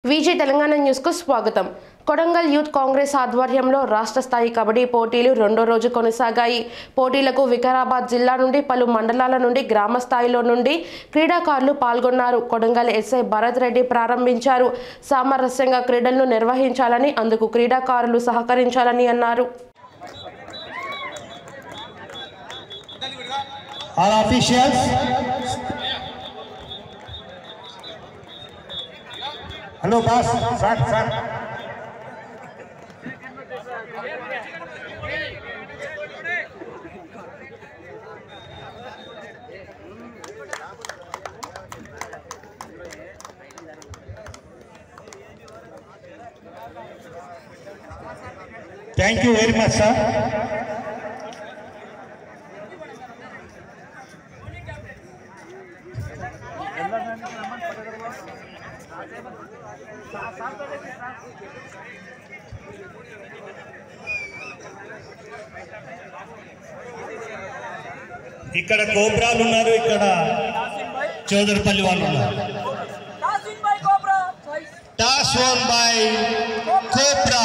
Vijay Telangana news కు స్వాగతం. Kodangal youth Congress ఆధ్వర్యంలో రాష్ట్ర స్థాయి కబడ్డీ పోటీలు రెండో రోజు కొనసాగాయి. పోటీలకు వికారాబాద్ జిల్లా నుండి పలు మండలాల నుండి గ్రామ స్థాయిలో నుండి క్రీడాకారులు పాల్గొన్నారు. కొడంగల్ ఎస్ఐ భరత్ రెడ్డి ప్రారంభించారు. సామరస్యంగా క్రీడలను నిర్వహించాలని, అందుకు క్రీడాకారులు సహకరించాలని అన్నారు. Hello, boss. Sir. Thank you very much, sir. ఇక్కడ కోబ్రాలు ఉన్నారు, ఇక్కడ చౌదరిపల్లి వాళ్ళు ఉన్నారు. Toss won by cobra.